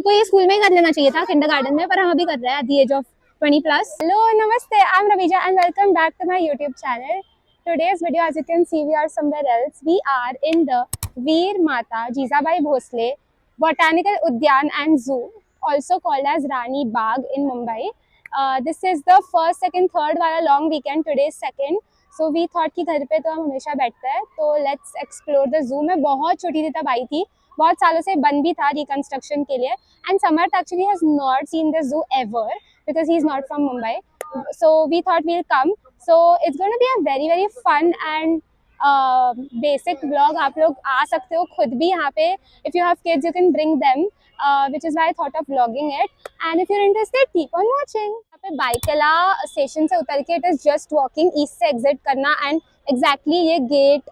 हमको ये स्कूल में ही कर लेना चाहिए था, किंडरगार्टन में, पर हम अभी कर रहे हैं at the age of 20+. Hello, namaste. I'm Ravija and welcome back to my YouTube channel. Today's video, as you can see, we are somewhere else. We are in the Veer Mata Jizabai Bhosle Botanical Udyan and Zoo, also called as Rani Bagh in Mumbai. This is the first, second, third वाला long weekend. Today is second. So we thought कि घर पे तो हम हमेशा बैठते हैं, तो let's explore the zoo. मैं बहुत छोटी थी तब आई थी, बहुत सालों से बंद भी था रिकंस्ट्रक्शन के लिए. And Samarth actually has not seen the zoo ever because he's not from Mumbai. So we thought we'll come. So it's going to be a very very fun and basic vlog. आप लोग आ सकते हो खुद भी यहाँ पे. If you have kids, you can bring them. Which is why I thought of vlogging it. And if you're interested, keep on watching. यहाँ पे बाइकला स्टेशन से उतर के it is just walking. East से एग्जिट करना and exactly ये gate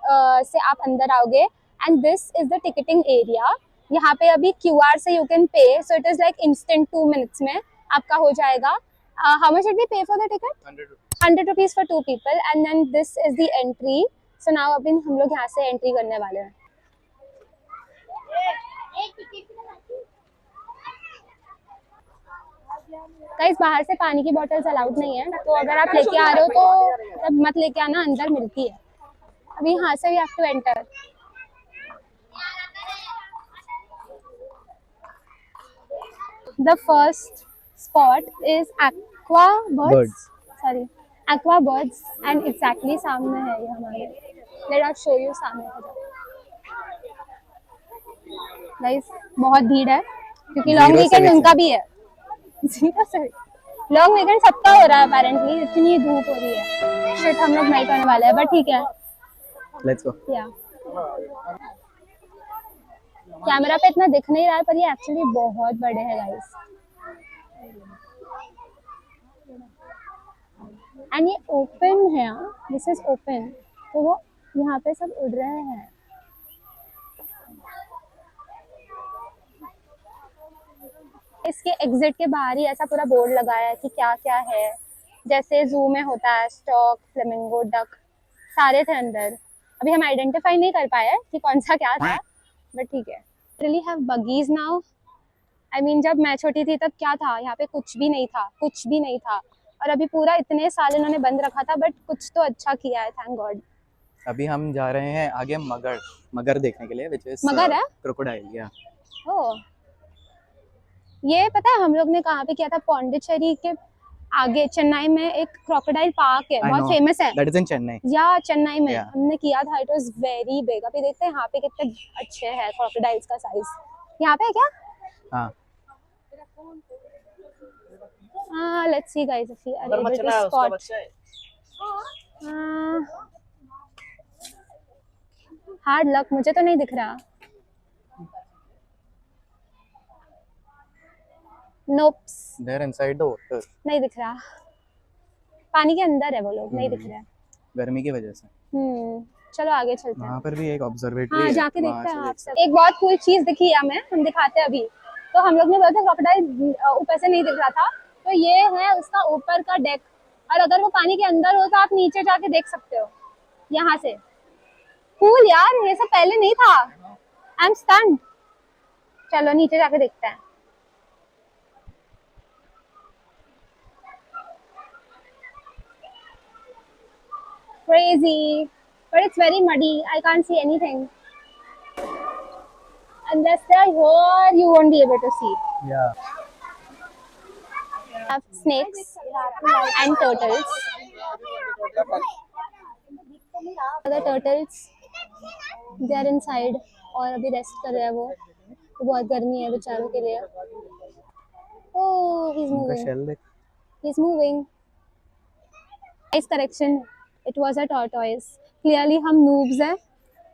से आप अंदर आओगे. And this is the ticketing area. यहाँ पे अभी QR से you can pay. So it is like instant 2 minutes में आपका हो जाएगा. How much did we pay for the ticket? 100 rupees for 2 people. And then this is the entry. So now अभी हम लोग यहाँ से एंट्री करने वाले हैं. गाइस, बाहर से पानी की बॉटल्स अलाउड नहीं है, तो अगर आप लेके आ रहे हो तो तब मत लेके आना, अंदर मिलती है. अभी यहाँ से we have to enter. The first spot is aqua birds. Sorry, aqua birds. And exactly सामने है ये हमारे. लेट अस शो यू सामने. गाइस, बहुत भीड़ है क्योंकि लॉन्ग वीकेंड उनका भी है. लॉन्ग वीकेंड सबका हो रहा है अपेरेंटली. इतनी धूप हो रही है. शिट, हम लोग नहीं करने वाले हैं, बट ठीक है, लेट्स गो. या कैमरा पे इतना दिख नहीं रहा है, पर ये एक्चुअली बहुत बड़े हैं गाइस. एंड ये ओपन है. This is open. तो वो यहाँ पे सब उड़ रहे हैं. इसके एग्जिट के बाहर ही ऐसा पूरा बोर्ड लगाया है कि क्या क्या है. जैसे जू में होता है स्टॉक, फ्लेमिंगो, डक, सारे थे अंदर. अभी हम आइडेंटिफाई नहीं कर पाए कि कौन सा क्या था, बट ठीक है. Really have buggies now. I mean, जब मैं छोटी थी तब क्या था, यहाँ पे कुछ भी नहीं था, कुछ भी नहीं था. और अभी पूरा इतने साल इन्होंने बंद रखा था, बट कुछ तो अच्छा किया है, थैंक गॉड. अभी हम जा रहे हैं आगे मगर देखने के लिए, व्हिच इज मगर है क्रोकोडाइल. या ओह, ये पता है हम लोग ने कहाँ पे किया था? पौंडीचेरी के आगे चेन्नई में एक क्रोकोडाइल पार्क है, बहुत फेमस है. That is in Chennai. या चेन्नई में Yeah. हमने किया था. It was very big. अभी देखते हैं यहाँ पे कितने अच्छे हैं क्रोकोडाइल्स का साइज. यहाँ पे है क्या? हाँ, हाँ, let's see guys if we are able to spot. Hard luck, मुझे तो नहीं दिख रहा. Nopes, there inside the water. नहीं दिख रहा. पानी के अंदर है वो लोग, नहीं दिख रहा है. गर्मी की वजह से. चलो आगे चलते हैं. वहाँ पर भी एक ऑब्जर्वेटरी हाँ, है, जाके वहाँ देखते से हैं आप देख सब. एक बहुत कूल चीज दिखी हमें, हम दिखाते हैं अभी. तो हम लोग ने बोला था क्रोकोडाइल ऊपर से नहीं दिख रहा था, तो ये है उसका ऊपर का डेक. और अगर वो पानी के अंदर हो तो आप नीचे जाके देख सकते हो यहाँ से. कूल यार, ये सब पहले नहीं था. I am stunned. चलो नीचे जाके देखते हैं. Crazy, but it's very muddy. I can't see anything. Unless they're here, you won't be able to see. Yeah. Have snakes and turtles. The turtles, they are inside और अभी rest कर रहे हैं वो. तो बहुत गर्मी है बेचारों के लिए. Oh, he's उनका moving. शेल देख. He's moving. Nice correction. It was a tortoise. Clearly हम noobs हैं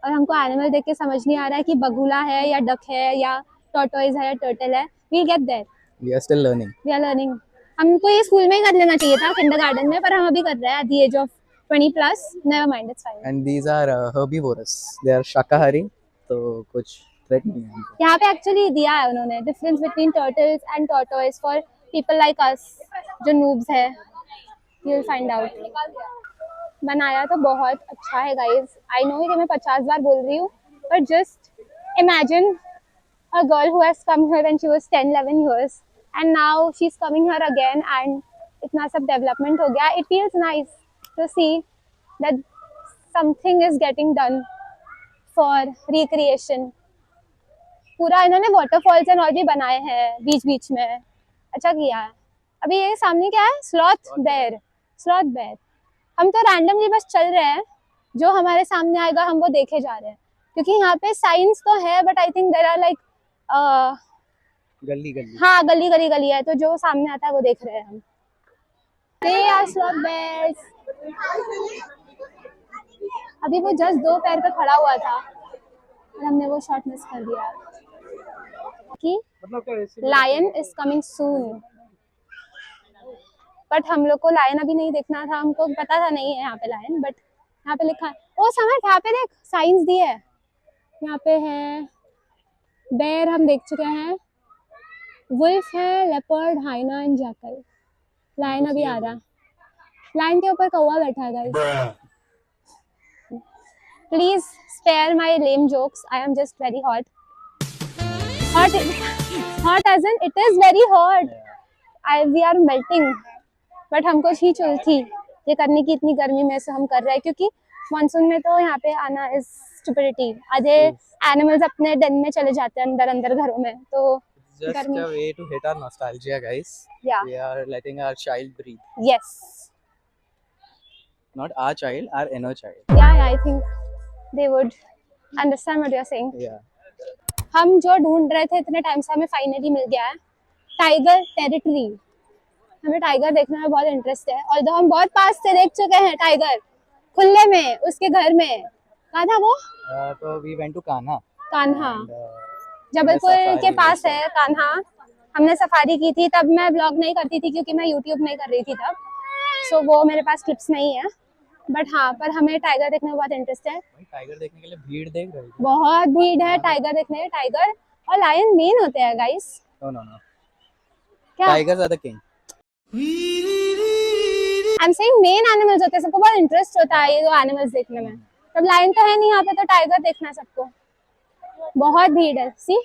और हमको एनिमल देख के समझ नहीं आ रहा है कि बगुला है या डक है या टॉर्टोइज है या टर्टल है. We'll get there. We are still learning. We are learning. हमको ये स्कूल में ही कर लेना चाहिए था, किंडरगार्टन में, पर हम अभी कर रहे हैं at the age of 20+. Never mind, it's fine. And these are herbivorous. They are शाकाहारी, तो कुछ थ्रेट नहीं है उनको. यहाँ पे एक्चुअली दिया है उन्होंने difference between turtles and tortoise for people like us जो नूब्स है. You will find out. बनाया तो बहुत अच्छा है गाइस. आई नो कि मैं 50 बार बोल रही हूँ, पर just imagine a girl who has come here when she was 10, 11 years, and now she's coming here again, and इतना सब development हो गया. It feels nice to see that something is getting done for recreation. पूरा इन्होंने waterfalls and all भी बनाए हैं बीच बीच में. अच्छा किया है. अभी ये सामने क्या है? Sloth bear. हम तो रैंडमली बस चल रहे हैं, जो हमारे सामने आएगा हम वो देखे जा रहे हैं, क्योंकि यहाँ पे साइंस तो है but I think there are like गली हाँ गली है, तो जो सामने आता है वो देख रहे हैं हम. They are sloth bears. अभी वो जस्ट 2 पैर पे खड़ा हुआ था और हमने वो शॉट मिस कर दिया कि lion is coming soon. But हम लोग को लायन अभी नहीं देखना था, हमको पता था नहीं है यहाँ पे लायन, बट यहाँ पे लिखा है. ओ समझ, यहाँ पे देख साइंस दी है. यहाँ पे है बेर हम देख चुके हैं, वुल्फ है, लेपर्ड, हाइना एंड जैकल. लायन अभी आ रहा है. लायन के ऊपर कौवा बैठा है guys. Please spare my lame jokes. I am just very hot as in it is very hot. We are melting. But हमको ही चुल थी ये करने की, इतनी गर्मी में से हम कर रहे हैं, क्योंकि मानसून में तो यहाँ पे आना इज स्टुपिडिटी. आधे एनिमल्स अपने डेन में चले जाते हैं अंदर घरों में, तो just a way to hit our nostalgia, guys. Yeah. We are letting our child breathe. Yes. Not our child, our inner child. Yeah, I think they would understand what you're saying. Yeah. हम जो ढूंढ रहे थे इतने time से, हमें finally मिल गया है टाइगर टेरिटरी. हमें टाइगर देखने में बहुत इंटरेस्ट है, और हम बहुत पास से देख चुके हैं टाइगर खुले में, उसके घर में. कहाँ था वो? तो we went to Kanha. Kanha Jabalpur के पास है कान्हा. हमने सफारी की थी, तब मैं ब्लॉग नहीं करती थी क्योंकि मैं यूट्यूब नहीं कर रही थी तब, सो वो मेरे पास क्लिप्स नहीं है. बट हाँ, पर हमें टाइगर देखने में बहुत इंटरेस्ट है. टाइगर देखने के लिए भीड़ देख रही थी. बहुत भीड़ है टाइगर देखने. टाइगर और लायन मेन होते हैं गाइस. No. क्या? Tigers are the king. I am saying main animals होते हैं, सबको बहुत इंटरेस्ट होता है ये जो एनिमल्स देखने में. तब लायन तो है नहीं यहाँ पे, तो टाइगर देखना है सबको. बहुत भीड़ है. सी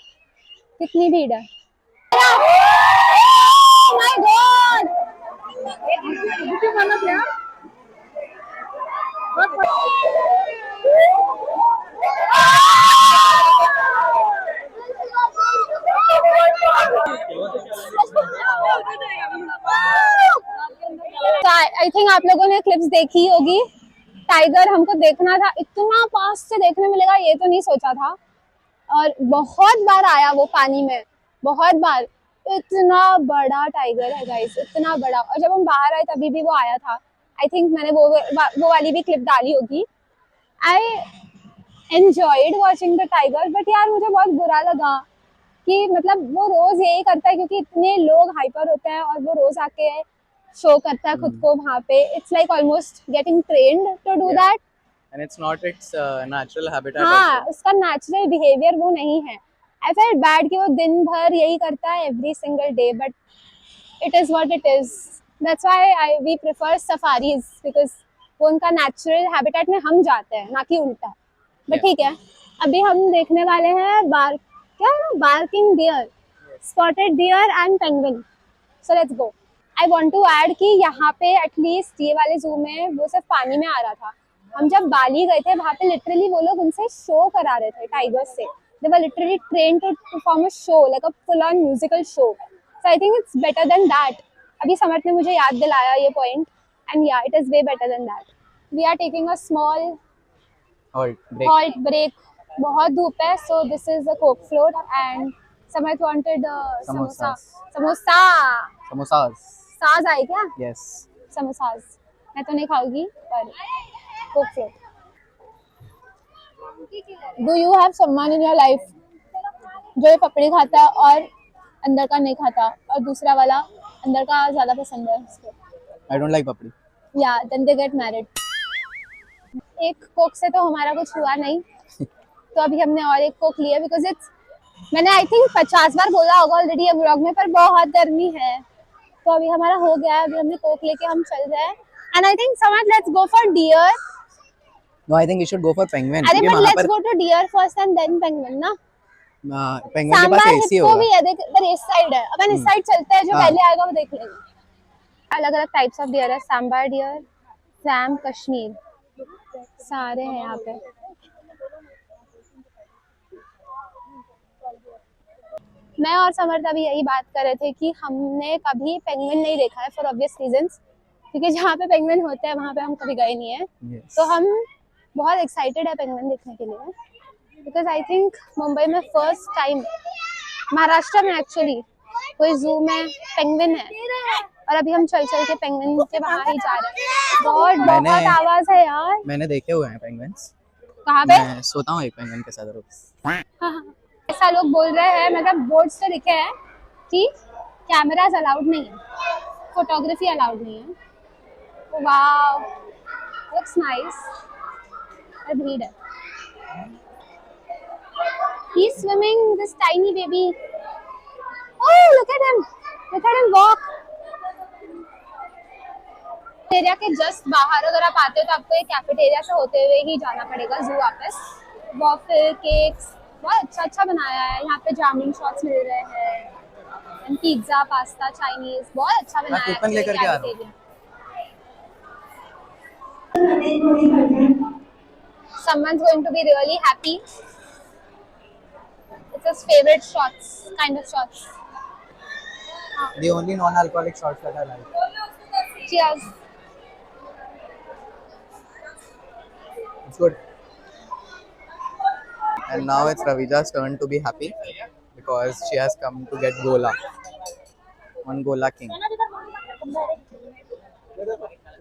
कितनी भीड़ है. My God. आई थिंक आप लोगों ने क्लिप्स देखी होगी. टाइगर हमको देखना था, इतना पास से देखने मिलेगा ये तो नहीं सोचा था. और बहुत बार आया वो पानी में, बहुत बार. इतना बड़ा टाइगर है गाइस, इतना बड़ा. और जब हम बाहर आए तभी भी वो आया था. आई थिंक मैंने वो वाली भी क्लिप डाली होगी. I enjoyed watching the tiger. But यार मुझे बहुत बुरा लगा कि मतलब वो रोज यही करता है, क्योंकि इतने लोग हाइपर होते हैं और वो रोज आके शो करता है खुद को वहाँ पे. It's like almost getting trained to do that. And it's not its natural habitat. हाँ, also. उसका नेचुरल बिहेवियर वो नहीं है. आई फेल्ट बैड कि वो दिन भर यही करता है every single day, but it is what it is. That's why we prefer safaris, because वो उनका नेचुरल हैबिटेट में हम जाते हैं, ना कि उल्टा. बट ठीक है, अभी हम देखने वाले हैं barking deer, spotted deer and penguin. So let's go. I want to add कि यहाँ पे एटलीस्ट ये वाले जू में वो सिर्फ पानी में आ रहा था. हम जब बाली गए थे वहाँ पे लिटरली वो लोग उनसे शो करा रहे थे टाइगर्स से. They were literally trained to perform a show, like a full on musical show. So I think it's better than that. अभी समर्थ ने मुझे याद दिलाया ये point, and ya it is way better than that. We are taking a small halt break. बहुत धूप है, so this is the coke float and Samarth wanted samosas. साज आए क्या? Yes. समोसास. मैं तो नहीं खाऊंगी, पर Coke float. Do you have someone in your life जो ये पपड़ी खाता है और अंदर का नहीं खाता, और दूसरा वाला अंदर का ज्यादा पसंद है उसको? I don't like papdi. या देन दे गेट मैरिड. एक कोक से तो हमारा कुछ हुआ नहीं, तो अभी हमने और एक कोक लिया, बिकॉज इट्स, मैंने आई थिंक 50 बार बोला होगा ऑलरेडी ये व्लॉग में, पर बहुत गर्मी है. तो अभी हमारा हो गया है, अभी हमने कोक लेके हम चल रहे हैं. एंड आई थिंक समझ, let's go for deer. No, I think we should go for penguin. अरे क्योंकि बट वहाँ लेट्स पर go to deer first and then penguin ना. पेंगुइन के पास सांबार एसी हिप्पो होगा। भी है देख, पर इस साइड है। अपन इस साइड चलते हैं, जो हाँ। पहले आएगा वो देख लेंगे। अलग अलग टाइप्स ऑफ डियर है, सांबार डियर, सैम कश्मीर, सारे हैं यहाँ पे। मैं और समर्थ अभी यही बात कर रहे थे कि हमने कभी पेंगुइन नहीं देखा है फॉर ऑब्वियस रीजंस, क्योंकि जहाँ पे पेंगुइन होते हैं वहाँ पे हम कभी गए नहीं है। Yes. तो हम बहुत एक्साइटेड है पेंगुइन देखने के लिए, बिकॉज आई थिंक मुंबई में फर्स्ट टाइम, महाराष्ट्र में एक्चुअली कोई जू में पेंगुइन है, और अभी हम चल चल के पेंगुइन के वहाँ ही जा रहे हैं। बहुत बहुत आवाज है यार। मैंने देखे हुए हैं पेंगुइन्स। कहाँ पे? मैं सोता हूँ एक पेंगुइन के साथ रोज। हाँ, ऐसा लोग बोल रहे हैं, मतलब बोर्ड्स तो लिखे हैं कि कैमरास अलाउड नहीं है, फोटोग्राफी अलाउड नहीं है। Wow, looks nice. भीड़ है। He's swimming, this tiny baby. Oh, look at him! Look at him walk. Area के जस्ट बाहर अगर आप आते हो तो आपको एक कैफेटेरिया से होते हुए ही जाना पड़ेगा जू वापस। वॉफल केक्स बहुत अच्छा अच्छा बनाया है यहाँ पे, जामुन शॉट्स मिल रहे हैं, पिज्जा पास्ता चाइनीज बहुत अच्छा बनाया है। कूपन लेकर के आ रहा हूँ। Someone's going to be really happy. It's his favorite shots, kind of shots. The only non-alcoholic shots that I like. Cheers. It's good. And now it's Ravija's turn to be happy because she has come to get Gola. One Gola King.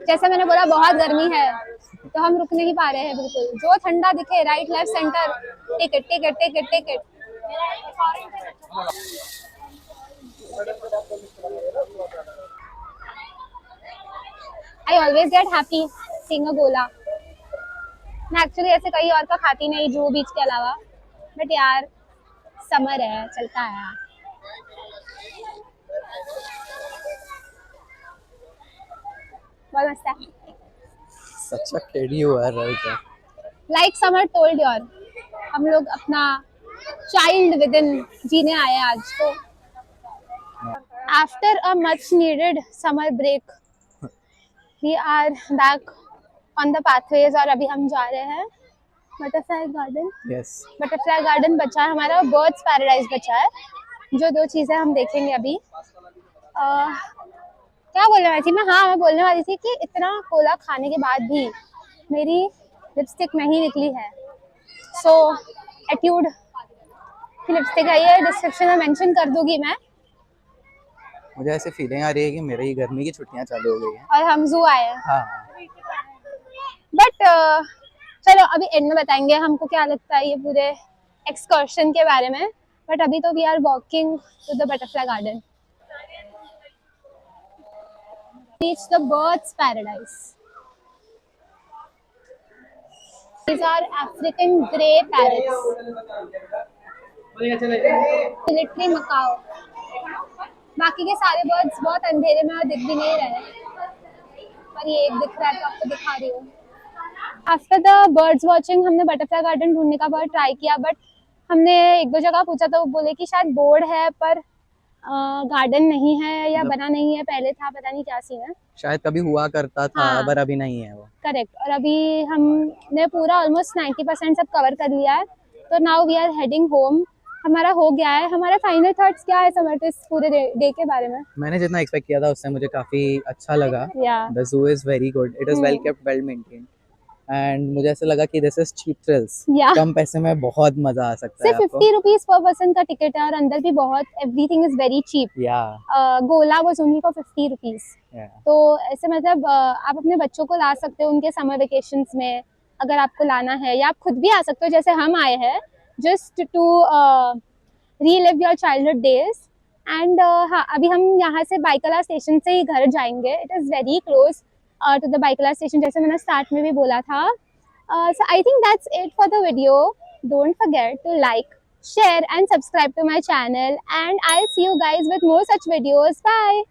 जैसे मैंने बोला बहुत गर्मी है, तो हम रुक नहीं पा रहे हैं बिल्कुल। जो ठंडा दिखे right left centre, ticket ticket ticket ticket. I always get happy seeing a gola. मैं एक्चुअली ऐसे कहीं और का खाती नहीं जू बीच के अलावा, बट यार समर है, चलता है। बहुत मस्त है। Such a kid you are, Ravija. Like Summer told you, हम लोग अपना चाइल्ड विद इन जीने आए हैं आज तो। After a much needed summer break, we are back on the pathways और अभी हम जा रहे हैं butterfly garden. Yes. Butterfly garden बचा है हमारा, बर्ड्स पैराडाइज बचा है, जो दो चीजें हम देखेंगे अभी। क्या बोलने वाली थी मैं? हाँ, मैं बोलने वाली थी कि इतना कोला खाने के बाद भी मेरी लिपस्टिक नहीं निकली है। सो एट्यूड की लिपस्टिक है ये, डिस्क्रिप्शन में मेंशन कर दूंगी मैं। मुझे ऐसे फीलिंग आ रही है कि मेरी गर्मी की छुट्टियां चालू हो गई हैं। और हम जू आए हैं। हाँ। बट चलो अभी एंड में बताएंगे हमको क्या लगता है ये पूरे एक्सकर्शन के बारे में। बट अभी तो we are walking to the butterfly garden. Reach the birds paradise. These are African grey parrots. Military macaw. बाकी के सारे बर्ड्स बहुत अंधेरे में और दिख भी नहीं रहे, पर ये एक दिख रहा है तो आपको दिखा रही हूँ। आफ्टर द बर्ड्स वॉचिंग हमने बटरफ्लाई गार्डन ढूंढने का बहुत ट्राई किया, बट हमने एक दो जगह पूछा तो वो बोले कि शायद बोर्ड है पर गार्डन नहीं है या बना नहीं है, पहले था, पता नहीं क्या सीन है। शायद कभी हुआ करता था। हाँ। पर अभी नहीं है वो। करेक्ट। और अभी हमने पूरा ऑलमोस्ट 90% सब कवर कर लिया है, तो now we are heading home. हमारा हो गया है। हमारा फाइनल थॉट्स क्या है समर्थ इस पूरे डे के बारे में? मैंने जितना एक्सपेक्ट किया था उससे मुझे काफी अच्छा लगा। Yeah. The zoo is very good. It is well kept, well maintained. And मुझे ऐसा लगा कि this is cheap thrills. Yeah. कम पैसे में बहुत मजा आ सकता है सिर्फ आपको। 50 रुपीज पर पर्सन का टिकट है और अंदर भी बहुत, एवरीथिंग इज वेरी चीप। गोला वाज ओनली फॉर 50 रुपीज। तो ऐसे मतलब आप अपने बच्चों को ला सकते हो उनके समर वेकेशंस में, अगर आपको लाना है, या आप खुद भी आ सकते हो जैसे हम आए हैं, just to relive your childhood days. And हाँ, अभी हम यहाँ से बाइकला स्टेशन से ही घर जाएंगे। It is very close to the Byculla station, जैसे मैंने स्टार्ट में भी बोला था। So I think that's it for the video. Don't forget to like, share and subscribe to my channel, and I'll see you guys with more such videos. Bye.